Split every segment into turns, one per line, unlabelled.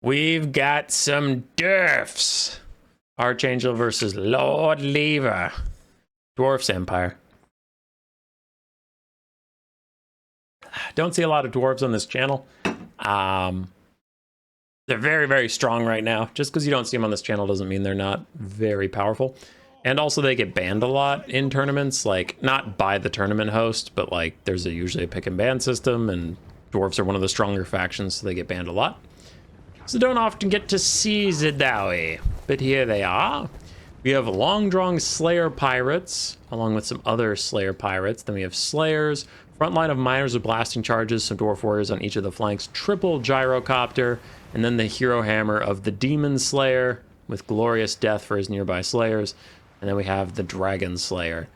We've got some Dwarfs. Archangel versus Lord Lever. Dwarfs Empire. Don't see a lot of dwarves on this channel. They're very, very strong right now. Just because you don't see them on this channel doesn't mean they're not very powerful. And also they get banned a lot in tournaments, like not by the tournament host, but like there's usually a pick and ban system, and dwarves are one of the stronger factions, so they get banned a lot. So don't often get to see Zadawi, but here they are. We have long-drawn Slayer Pirates, along with some other Slayer Pirates. Then we have Slayers, front line of Miners with blasting charges, some Dwarf Warriors on each of the flanks, triple Gyrocopter, and then the Hero Hammer of the Demon Slayer, with glorious death for his nearby Slayers. And then we have the Dragon Slayer.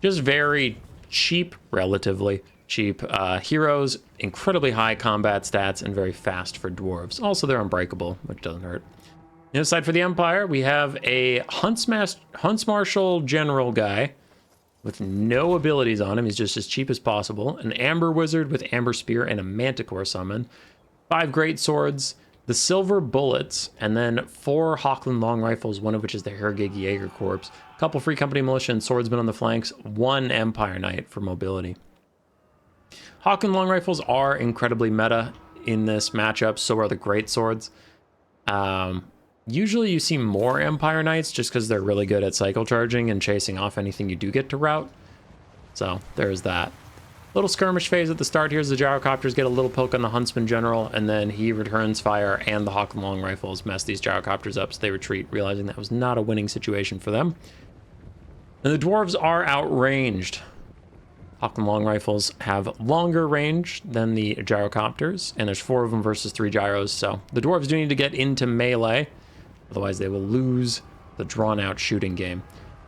Just very cheap, relatively cheap heroes, incredibly high combat stats, and very fast for dwarves. Also, they're unbreakable, which doesn't hurt. Inside for the Empire, we have a Hunts Marshal General guy with no abilities on him. He's just as cheap as possible. An Amber Wizard with Amber Spear and a Manticore summon. 5 Great Swords, the Silver Bullets, and then 4 Hochland Long Rifles, one of which is the Hergig Jaeger Corps. A couple Free Company Militia and Swordsmen on the flanks. 1 Empire Knight for mobility. Hochland Long Rifles are incredibly meta in this matchup, so are the Great Swords. Usually you see more Empire Knights just because they're really good at cycle charging and chasing off anything you do get to rout. So there's that. Little skirmish phase at the start here as the Gyrocopters get a little poke on the Huntsman General, and then he returns fire, and the Hochland Long Rifles mess these Gyrocopters up, so they retreat, realizing that was not a winning situation for them. And the Dwarves are outranged. Hochland Long Rifles have longer range than the Gyrocopters, and there's 4 of them versus 3 Gyros, so the Dwarves do need to get into melee, otherwise they will lose the drawn-out shooting game.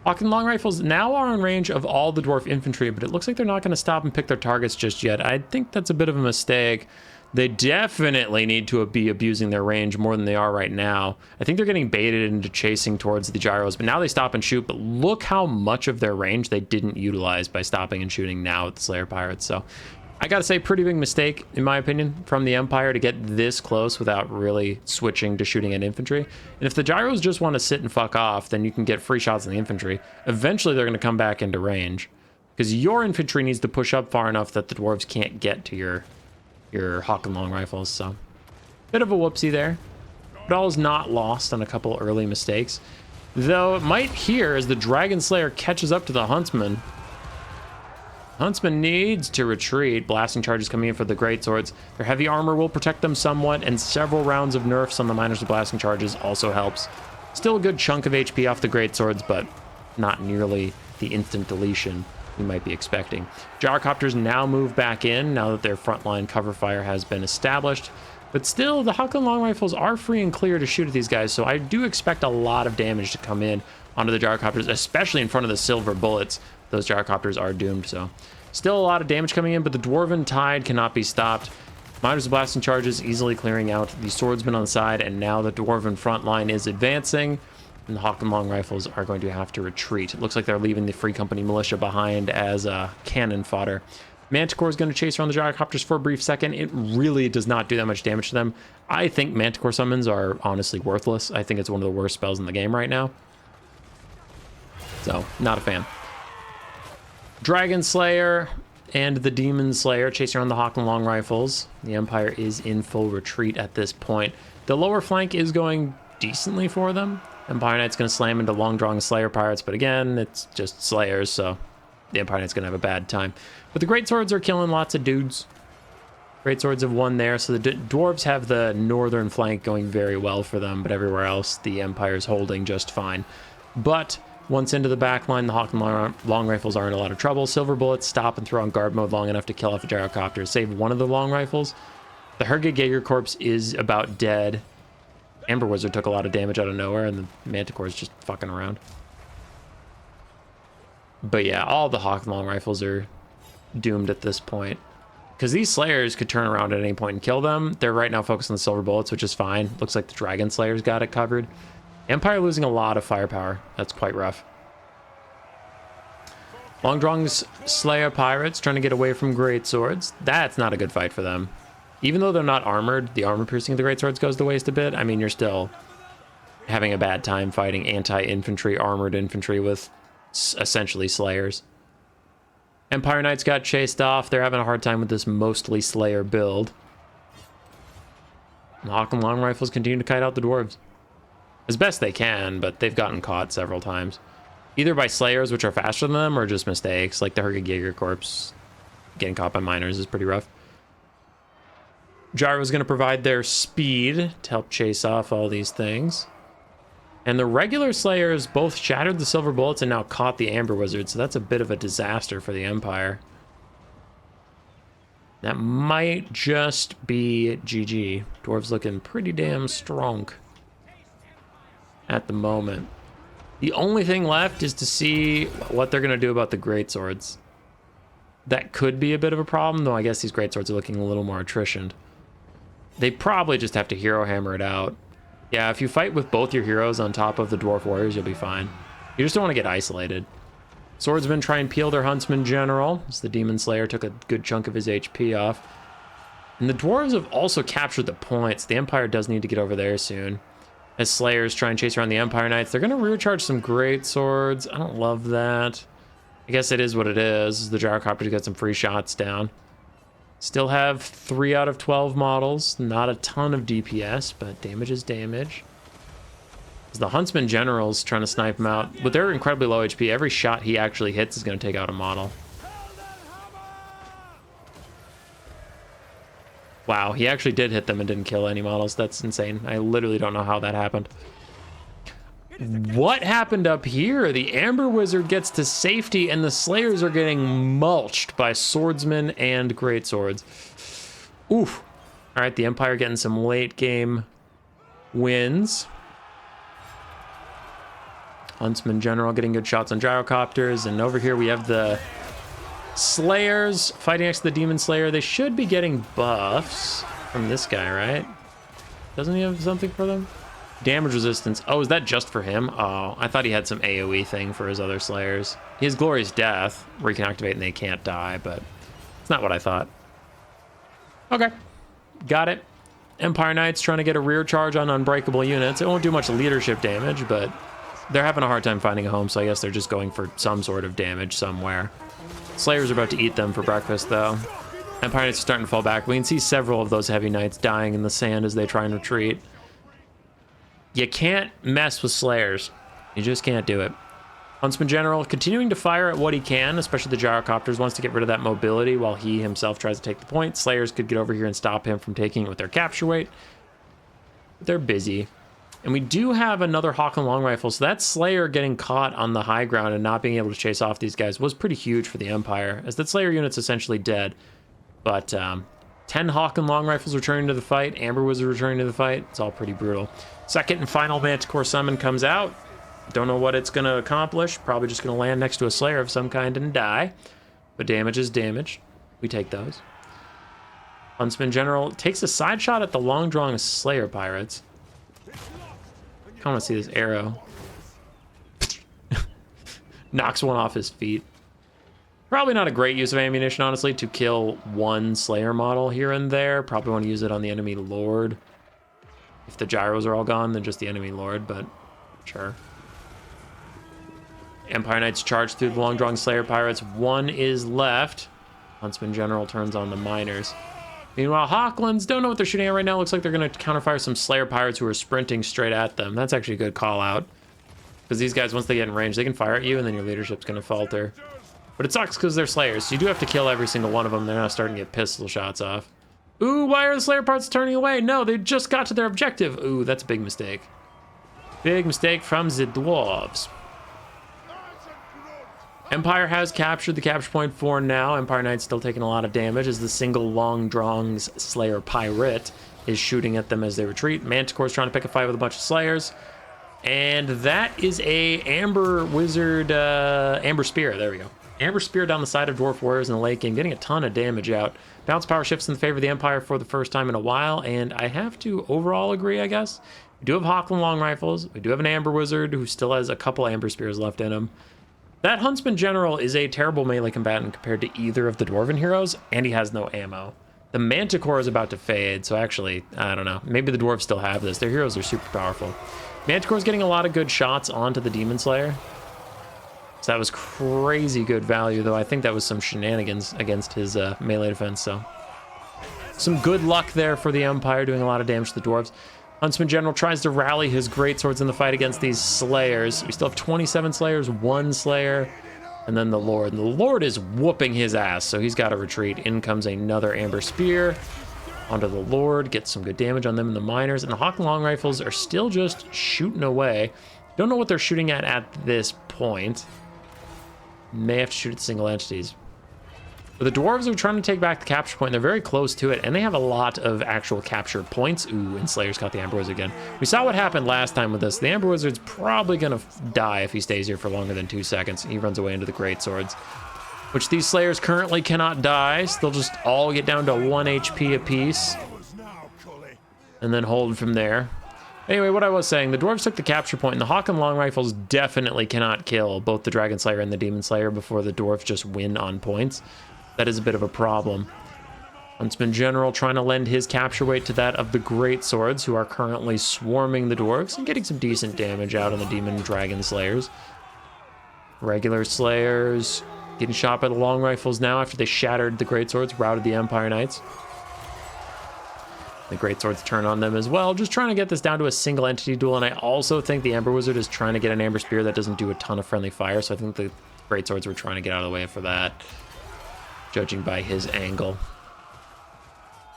Hochland Long Rifles now are in range of all the Dwarf Infantry, but it looks like they're not going to stop and pick their targets just yet. I think that's a bit of a mistake. They definitely need to be abusing their range more than they are right now. I think they're getting baited into chasing towards the Gyros, but now they stop and shoot, but look how much of their range they didn't utilize by stopping and shooting now at the Slayer Pirates. So I gotta say, pretty big mistake, in my opinion, from the Empire to get this close without really switching to shooting at infantry. And if the Gyros just want to sit and fuck off, then you can get free shots on the infantry. Eventually they're going to come back into range, because your infantry needs to push up far enough that the dwarves can't get to your Hochland Long Rifles. So bit of a whoopsie there, but all is not lost on a couple early mistakes, though it might here as the Dragon Slayer catches up to the Huntsman. Huntsman needs to retreat. Blasting charges coming in for the Great Swords. Their heavy armor will protect them somewhat, and several rounds of nerfs on the Miners with blasting charges also helps. Still a good chunk of HP off the Great Swords, but not nearly the instant deletion you might be expecting. Gyrocopters now move back in now that their frontline cover fire has been established, but still the Hochland Long Rifles are free and clear to shoot at these guys, so I do expect a lot of damage to come in onto the Gyrocopters, especially in front of the Silver Bullets. Those Gyrocopters are doomed, so still a lot of damage coming in, but the Dwarven Tide cannot be stopped. Miners with blasting charges easily clearing out the Swordsmen on the side, and now the Dwarven front line is advancing, and the Hochland Long Rifles are going to have to retreat. It looks like they're leaving the Free Company Militia behind as cannon fodder. Manticore is going to chase around the Gyrocopters for a brief second. It really does not do that much damage to them. I think Manticore summons are honestly worthless. I think it's one of the worst spells in the game right now. So, not a fan. Dragon Slayer and the Demon Slayer chasing around the Hochland Long Rifles. The Empire is in full retreat at this point. The lower flank is going decently for them. Empire Knight's going to slam into long-drawn Slayer Pirates, but again, it's just Slayers, so the Empire Knight's going to have a bad time. But the Great Swords are killing lots of dudes. Great Swords have won there, so the Dwarves have the northern flank going very well for them, but everywhere else, the Empire's holding just fine. But once into the back line, the Hochland Long Rifles are in a lot of trouble. Silver Bullets stop and throw on guard mode long enough to kill off the Gyrocopters, save one of the Long Rifles. The Hergig Jaeger Corps is about dead. Amber Wizard took a lot of damage out of nowhere, and the Manticore is just fucking around. But yeah, all the Hochland Long Rifles are doomed at this point, because these Slayers could turn around at any point and kill them. They're right now focused on the Silver Bullets, which is fine. Looks like the Dragon Slayers got it covered. Empire losing a lot of firepower. That's quite rough. Long-drawn Slayer Pirates trying to get away from Great Swords. That's not a good fight for them. Even though they're not armored, the armor piercing of the greatswords goes to waste a bit. I mean, you're still having a bad time fighting anti-infantry, armored infantry with essentially slayers. Empire Knights got chased off. They're having a hard time with this mostly slayer build. And Hawk and Long Rifles continue to kite out the dwarves as best they can, but they've gotten caught several times. Either by slayers, which are faster than them, or just mistakes, like the Hergegjager Corps getting caught by miners is pretty rough. Gyro's going to provide their speed to help chase off all these things. And the regular slayers both shattered the silver bullets and now caught the amber wizards, so that's a bit of a disaster for the Empire. That might just be GG. Dwarves looking pretty damn strong at the moment. The only thing left is to see what they're going to do about the greatswords. That could be a bit of a problem, though I guess these greatswords are looking a little more attritioned. They probably just have to hero hammer it out. Yeah, if you fight with both your heroes on top of the dwarf warriors, you'll be fine. You just don't want to get isolated. Swordsmen try and peel their huntsman general, as the demon slayer took a good chunk of his HP off. And the dwarves have also captured the points. The Empire does need to get over there soon. As slayers try and chase around the Empire Knights, they're going to rear charge some great swords. I don't love that. I guess it is what it is. The gyrocopters got some free shots down. Still have 3 out of 12 models. Not a ton of DPS, but damage is damage. As the Huntsman General's trying to snipe them out. With their incredibly low HP, every shot he actually hits is going to take out a model. Wow, he actually did hit them and didn't kill any models. That's insane. I literally don't know how that happened. What happened up here? The Amber Wizard gets to safety and the Slayers are getting mulched by swordsmen and greatswords. Oof. All right, the Empire getting some late game wins. Huntsman General getting good shots on gyrocopters, and over here we have the Slayers fighting next to the Demon Slayer. They should be getting buffs from this guy, right? Doesn't he have something for them? Damage resistance. Oh, is that just for him? Oh, I thought he had some AoE thing for his other Slayers. He has Glorious Death, where he can activate and they can't die, but it's not what I thought. Okay, got it. Empire Knights trying to get a rear charge on unbreakable units. It won't do much leadership damage, but they're having a hard time finding a home, so I guess they're just going for some sort of damage somewhere. Slayers are about to eat them for breakfast, though. Empire Knights are starting to fall back. We can see several of those heavy knights dying in the sand as they try and retreat. You can't mess with Slayers. You just can't do it. Huntsman General continuing to fire at what he can, especially the gyrocopters, wants to get rid of that mobility while he himself tries to take the point. Slayers could get over here and stop him from taking it with their capture weight. But they're busy. And we do have another Hawk and Long Rifle, so that Slayer getting caught on the high ground and not being able to chase off these guys was pretty huge for the Empire, as that Slayer unit's essentially dead. But 10 Hawk and Long Rifles returning to the fight, Amber Wizard returning to the fight. It's all pretty brutal. Second and final Manticore Summon comes out. Don't know what it's going to accomplish. Probably just going to land next to a Slayer of some kind and die. But damage is damage. We take those. Huntsman General takes a side shot at the long-drawing Slayer Pirates. I want to see this arrow. Knocks one off his feet. Probably not a great use of ammunition, honestly, to kill one Slayer model here and there. Probably want to use it on the enemy Lord. If the gyros are all gone, then just the enemy Lord, but sure. Empire Knights charge through the long-drawing Slayer Pirates. One is left. Huntsman General turns on the miners. Meanwhile, Hawklands don't know what they're shooting at right now. Looks like they're going to counterfire some Slayer Pirates who are sprinting straight at them. That's actually a good call out. Because these guys, once they get in range, they can fire at you, and then your leadership's going to falter. But it sucks because they're Slayers, so you do have to kill every single one of them. They're now starting to get pistol shots off. Ooh, why are the Slayer Pirates turning away? No, they just got to their objective. Ooh, that's a big mistake. Big mistake from the dwarves. Empire has captured the capture point for now. Empire Knight's still taking a lot of damage as the single long-drawing Slayer Pirate is shooting at them as they retreat. Manticore's trying to pick a fight with a bunch of Slayers. And that is a Amber Wizard, Amber Spear. There we go. Amber Spear down the side of Dwarf Warriors in the late game, getting a ton of damage out. Bounce power shifts in favor of the Empire for the first time in a while, and I have to overall agree, I guess. We do have Hawkland Long Rifles. We do have an Amber Wizard who still has a couple Amber Spears left in him. That Huntsman General is a terrible melee combatant compared to either of the Dwarven heroes, and he has no ammo. The Manticore is about to fade, so actually, I don't know. Maybe the dwarves still have this. Their heroes are super powerful. Manticore's getting a lot of good shots onto the Demon Slayer. So that was crazy good value, though I think that was some shenanigans against his melee defense, so. Some good luck there for the Empire, doing a lot of damage to the dwarves. Huntsman General tries to rally his greatswords in the fight against these Slayers. We still have 27 Slayers, 1 Slayer, and then the Lord. And the Lord is whooping his ass, so he's got to retreat. In comes another Amber Spear onto the Lord, gets some good damage on them and the Miners. And the Hawk and Long Rifles are still just shooting away. Don't know what they're shooting at this point. May have to shoot at single entities. But the dwarves are trying to take back the capture point. They're very close to it, and they have a lot of actual capture points. Ooh, and Slayer's caught the Amber Wizard again. We saw what happened last time with this. The Amber Wizard's probably going to die if he stays here for longer than 2 seconds. He runs away into the Greatswords, which these Slayers currently cannot die, so they'll just all get down to 1 HP apiece, and then hold from there. Anyway, what I was saying, the dwarves took the capture point, and the Hawk and Long Rifles definitely cannot kill both the Dragon Slayer and the Demon Slayer before the dwarves just win on points. That is a bit of a problem. Huntsman General trying to lend his capture weight to that of the Great Swords, who are currently swarming the dwarves and getting some decent damage out on the Demon and Dragon Slayers. Regular Slayers getting shot by the Long Rifles now after they shattered the Great Swords, routed the Empire Knights. The Great Swords turn on them as well, just trying to get this down to a single entity duel. And I also think the Amber Wizard is trying to get an Amber Spear that doesn't do a ton of friendly fire, so I think the Great Swords were trying to get out of the way for that, judging by his angle.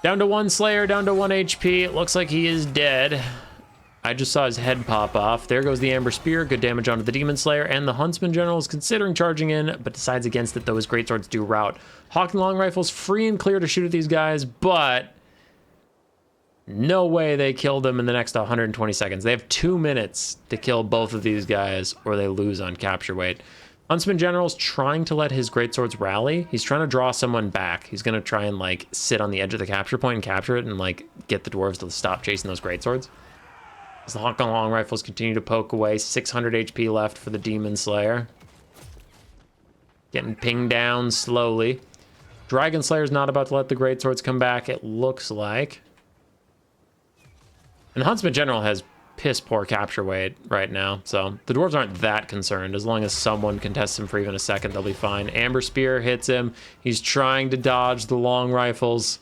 Down to 1 Slayer, down to 1 HP. It looks like he is dead. I just saw his head pop off. There goes the Amber Spear. Good damage onto the Demon Slayer. And the Huntsman General is considering charging in, but decides against it, though his Greatswords do rout. Hawk and Long Rifles free and clear to shoot at these guys, but no way they kill them in the next 120 seconds. They have 2 minutes to kill both of these guys, or they lose on capture weight. Huntsman General's trying to let his Greatswords rally. He's trying to draw someone back. He's going to try and, like, sit on the edge of the capture point and capture it and, like, get the dwarves to stop chasing those Greatswords. As the Hawk and Long Rifles continue to poke away, 600 HP left for the Demon Slayer. Getting pinged down slowly. Dragon Slayer's not about to let the Greatswords come back, it looks like. And the Huntsman General has piss poor capture weight right now, so the dwarves aren't that concerned. As long as someone contests him for even a second, they'll be fine. Amber Spear hits him. He's trying to dodge the Long Rifles.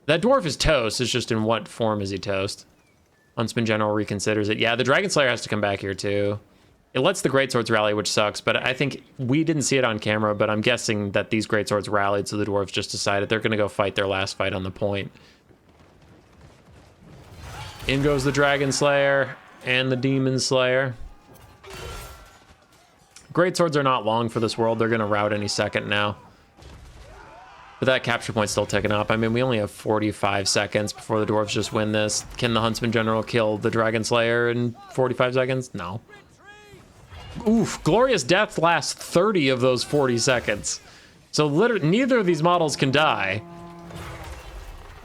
That dwarf is toast. It's just in what form is he toast? Huntsman General reconsiders it. Yeah, the Dragon Slayer has to come back here too. It lets the Greatswords rally, which sucks, but I think we didn't see it on camera, but I'm guessing that these Greatswords rallied, so the dwarves just decided they're going to go fight their last fight on the point. In goes the Dragon Slayer and the Demon Slayer. Greatswords are not long for this world. They're going to rout any second now. But that capture point's still ticking up. I mean, we only have 45 seconds before the dwarves just win this. Can the Huntsman General kill the Dragon Slayer in 45 seconds? No. Oof, Glorious Death lasts 30 of those 40 seconds. So literally, neither of these models can die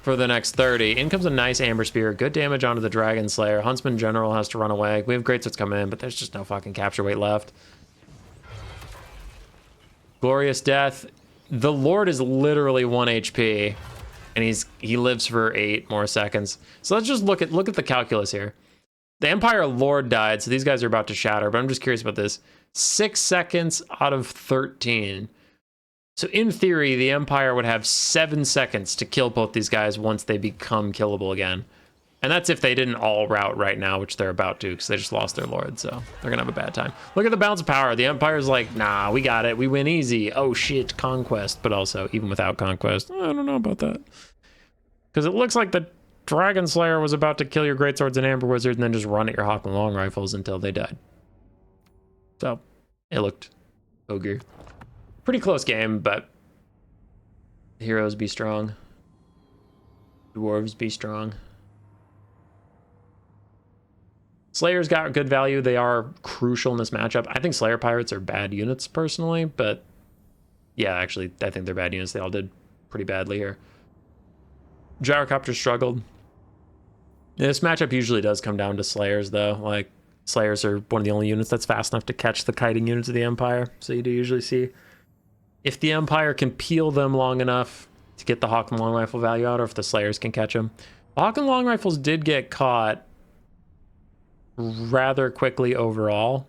for the next 30. In comes a nice Amber Spear. Good damage onto the Dragon Slayer. Huntsman General has to run away. We have Greatswords coming in, but there's just no fucking capture weight left. Glorious Death. The Lord is literally 1 HP, and he lives for 8 more seconds. So let's just look at the calculus here. The Empire Lord died, so these guys are about to shatter, but I'm just curious about this. 6 seconds out of 13. So in theory, the Empire would have 7 seconds to kill both these guys once they become killable again. And that's if they didn't all rout right now, which they're about to, because they just lost their Lord, so they're going to have a bad time. Look at the balance of power. The Empire's like, nah, we got it. We win easy. Oh, shit, Conquest. But also, even without Conquest, I don't know about that. Because it looks like the Dragon Slayer was about to kill your Greatswords and Amber Wizard and then just run at your Hawk and Long Rifles until they died. So, it looked ogre. Pretty close game, but heroes be strong. Dwarves be strong. Slayers got good value. They are crucial in this matchup. I think Slayer Pirates are bad units personally, but yeah, actually, I think they're bad units. They all did pretty badly here. Gyrocopter struggled. This matchup usually does come down to Slayers, though. Like, Slayers are one of the only units that's fast enough to catch the kiting units of the Empire, so you do usually see if the Empire can peel them long enough to get the Hawk and Long Rifle value out, or if the Slayers can catch them. The Hawk and Long Rifles did get caught rather quickly overall.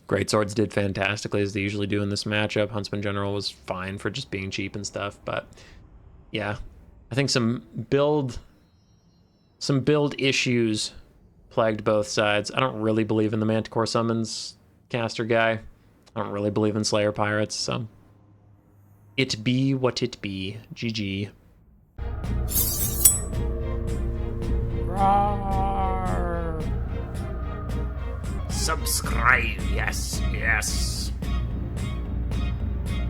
Greatswords did fantastically, as they usually do in this matchup. Huntsman General was fine for just being cheap and stuff, but yeah, I think some build issues plagued both sides. I don't really believe in the Manticore Summons caster guy. I don't really believe in Slayer Pirates, so it be what it be. GG.
Roar. Subscribe, yes, yes.